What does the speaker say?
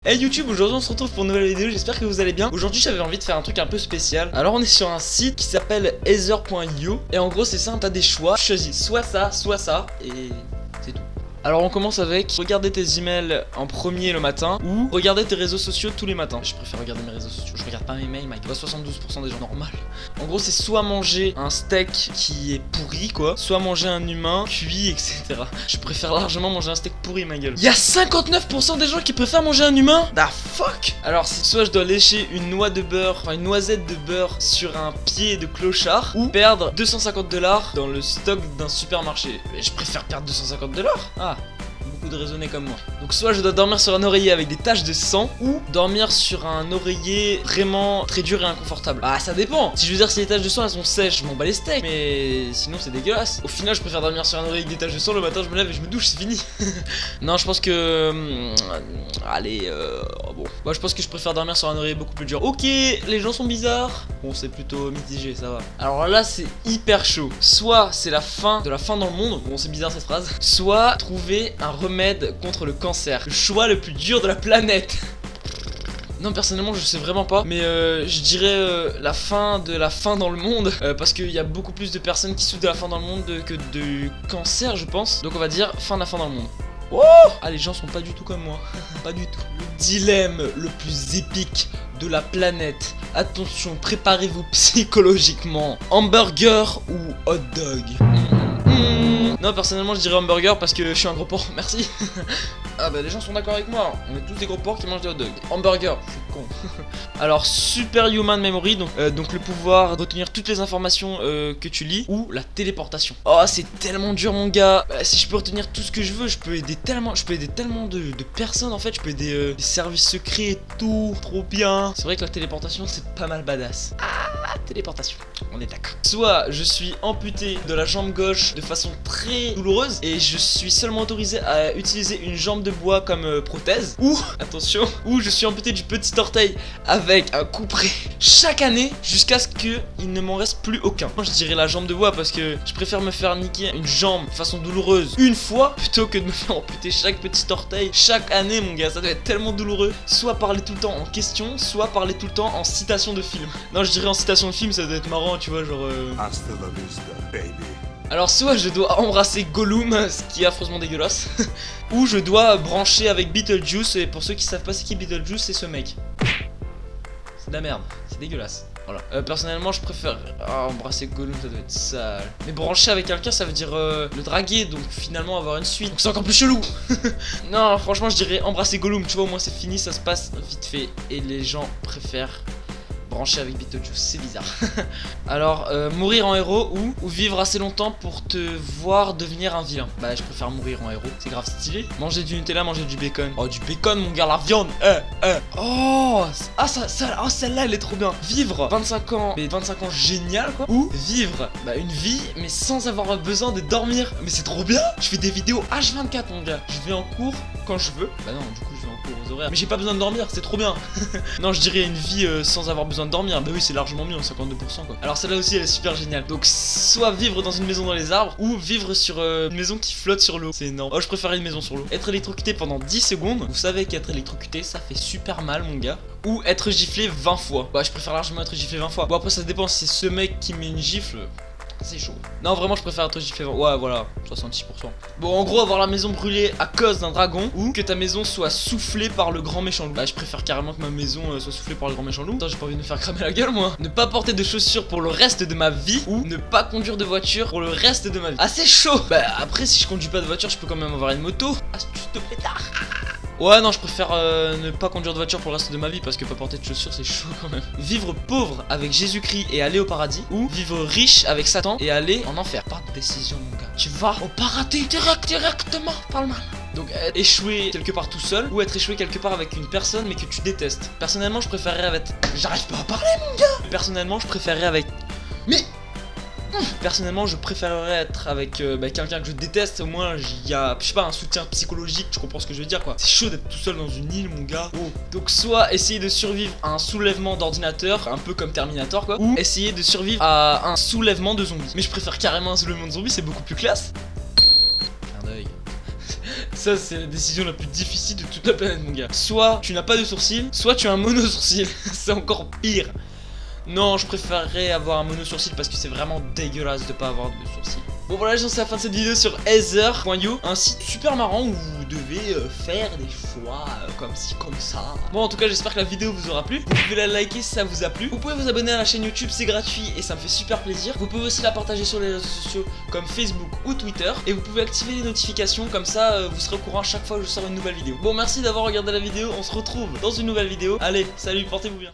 Hey YouTube, aujourd'hui on se retrouve pour une nouvelle vidéo, j'espère que vous allez bien. Aujourd'hui j'avais envie de faire un truc un peu spécial. Alors on est sur un site qui s'appelle Ether.io. Et en gros c'est simple, t'as des choix. Tu choisis soit ça et c'est tout. Alors on commence avec regarder tes emails en premier le matin ou regarder tes réseaux sociaux tous les matins. Je préfère regarder mes réseaux sociaux, je regarde pas mes mails, mec. 72% des gens normal. En gros c'est soit manger un steak qui est pourri quoi, soit manger un humain cuit etc. Je préfère largement manger un steak pourri ma gueule. Il y a 59% des gens qui préfèrent manger un humain. Da fuck. Alors c'est soit je dois lécher une noix de beurre, enfin une noisette de beurre sur un pied de clochard ou perdre 250$ dans le stock d'un supermarché. Mais je préfère perdre 250$. Ah, beaucoup de raisonnés comme moi. Donc soit je dois dormir sur un oreiller avec des taches de sang ou dormir sur un oreiller vraiment très dur et inconfortable. Ah ça dépend. Si je veux dire si les taches de sang elles sont sèches, je m'en bats les steaks. Mais sinon c'est dégueulasse. Au final je préfère dormir sur un oreiller avec des taches de sang. Le matin je me lève et je me douche, c'est fini. Non je pense que allez bon. Moi je pense que je préfère dormir sur un oreiller beaucoup plus dur. Ok, les gens sont bizarres. Bon c'est plutôt mitigé, ça va. Alors là c'est hyper chaud. Soit c'est la fin de la fin dans le monde. Bon c'est bizarre cette phrase. Soit trouver un remède contre le cancer. Le choix le plus dur de la planète. Non personnellement je sais vraiment pas. Mais je dirais la fin de la fin dans le monde. Parce qu'il y a beaucoup plus de personnes qui souffrent de la fin dans le monde que de cancer je pense. Donc on va dire fin de la fin dans le monde. Oh ah les gens sont pas du tout comme moi. Pas du tout. Le dilemme le plus épique de la planète. Attention, préparez-vous psychologiquement. Hamburger ou hot dog? Non personnellement je dirais hamburger parce que je suis un gros porc, merci. Ah bah les gens sont d'accord avec moi, on est tous des gros porcs qui mangent des hot dogs. Hamburger, je suis con. Alors Superhuman Memory, donc le pouvoir de retenir toutes les informations que tu lis. Ou la téléportation. Oh c'est tellement dur mon gars. Si je peux retenir tout ce que je veux, je peux aider tellement de personnes en fait. Je peux aider des services secrets et tout. Trop bien. C'est vrai que la téléportation c'est pas mal badass. Ah téléportation, on est d'accord. Soit je suis amputé de la jambe gauche de façon très douloureuse et je suis seulement autorisé à utiliser une jambe de bois comme prothèse. Ou, attention, ou je suis amputé du petit orteil avec un couperet chaque année jusqu'à ce qu'il ne m'en reste plus aucun. Moi je dirais la jambe de bois parce que je préfère me faire niquer une jambe de façon douloureuse une fois plutôt que de me faire amputer chaque petit orteil chaque année mon gars. Ça doit être tellement douloureux. Soit parler tout le temps en question, soit parler tout le temps en citation de film. Non je dirais en citation de film, ça doit être marrant tu vois genre Hasta la vista, baby. Alors soit je dois embrasser Gollum, ce qui est affreusement dégueulasse, ou je dois brancher avec Beetlejuice, et pour ceux qui savent pas c'est qui Beetlejuice, c'est ce mec. C'est de la merde, c'est dégueulasse. Voilà. Personnellement je préfère embrasser Gollum, ça doit être sale. Mais brancher avec quelqu'un ça veut dire le draguer, donc finalement avoir une suite. Donc c'est encore plus chelou. Non franchement je dirais embrasser Gollum, tu vois au moins c'est fini, ça se passe vite fait, et les gens préfèrent branché avec Beetlejuice, c'est bizarre. Alors, mourir en héros ou vivre assez longtemps pour te voir devenir un vilain? Bah, je préfère mourir en héros, c'est grave stylé. Manger du Nutella, manger du bacon. Oh, du bacon, mon gars, la viande. Oh, ah, oh, celle-là, elle est trop bien. Vivre 25 ans, mais 25 ans génial, quoi. Ou vivre une vie, mais sans avoir besoin de dormir. Mais c'est trop bien. Je fais des vidéos H24, mon gars. Je vais en cours quand je veux. Bah non, du coup, je vais en cours aux horaires. Mais j'ai pas besoin de dormir, c'est trop bien. Non, je dirais une vie sans avoir besoin de dormir. Bah oui c'est largement mieux en 52% quoi. Alors celle-là aussi elle est super géniale. Donc soit vivre dans une maison dans les arbres ou vivre sur une maison qui flotte sur l'eau. C'est énorme. Oh je préférais une maison sur l'eau. Être électrocuté pendant 10 secondes. Vous savez qu'être électrocuté ça fait super mal mon gars. Ou être giflé 20 fois. Bah je préfère largement être giflé 20 fois. Bon après ça dépend si c'est ce mec qui met une gifle. C'est chaud. Non vraiment je préfère être giflé. Ouais voilà 66%. Bon en gros avoir la maison brûlée à cause d'un dragon. Ou que ta maison soit soufflée par le grand méchant loup. Bah je préfère carrément que ma maison soit soufflée par le grand méchant loup. Attends j'ai pas envie de me faire cramer la gueule moi. Ne pas porter de chaussures pour le reste de ma vie. Ou ne pas conduire de voiture pour le reste de ma vie. Ah c'est chaud. Bah après si je conduis pas de voiture je peux quand même avoir une moto. Astuce de pétard. Ouais non je préfère ne pas conduire de voiture pour le reste de ma vie parce que pas porter de chaussures c'est chaud quand même. Vivre pauvre avec Jésus-Christ et aller au paradis. Ou vivre riche avec Satan et aller en enfer. Pas de décision mon gars. Tu vas au paradis directement par le mal. Donc être échoué quelque part tout seul ou être échoué quelque part avec une personne mais que tu détestes. Personnellement je préférerais avec... J'arrive pas à parler mon gars. Personnellement je préférerais avec... Mais... Personnellement je préférerais être avec quelqu'un que je déteste. Au moins il y a je sais pas un soutien psychologique. Tu comprends ce que je veux dire quoi. C'est chaud d'être tout seul dans une île mon gars. Oh. Donc soit essayer de survivre à un soulèvement d'ordinateur, un peu comme Terminator quoi. Ou essayer de survivre à un soulèvement de zombies. Mais je préfère carrément un soulèvement de zombies, c'est beaucoup plus classe. Clin d'œil. Ça c'est la décision la plus difficile de toute la planète mon gars. Soit tu n'as pas de sourcils, soit tu as un mono sourcil. C'est encore pire. Non, je préférerais avoir un mono sourcil parce que c'est vraiment dégueulasse de pas avoir de sourcils. Bon voilà, j'en sais la fin de cette vidéo sur Heather.io, un site super marrant où vous devez faire des choix comme ci, comme ça. Bon en tout cas j'espère que la vidéo vous aura plu. Vous pouvez la liker si ça vous a plu. Vous pouvez vous abonner à la chaîne YouTube, c'est gratuit et ça me fait super plaisir. Vous pouvez aussi la partager sur les réseaux sociaux comme Facebook ou Twitter. Et vous pouvez activer les notifications, comme ça vous serez au courant à chaque fois que je sors une nouvelle vidéo. Bon merci d'avoir regardé la vidéo, on se retrouve dans une nouvelle vidéo. Allez, salut, portez-vous bien.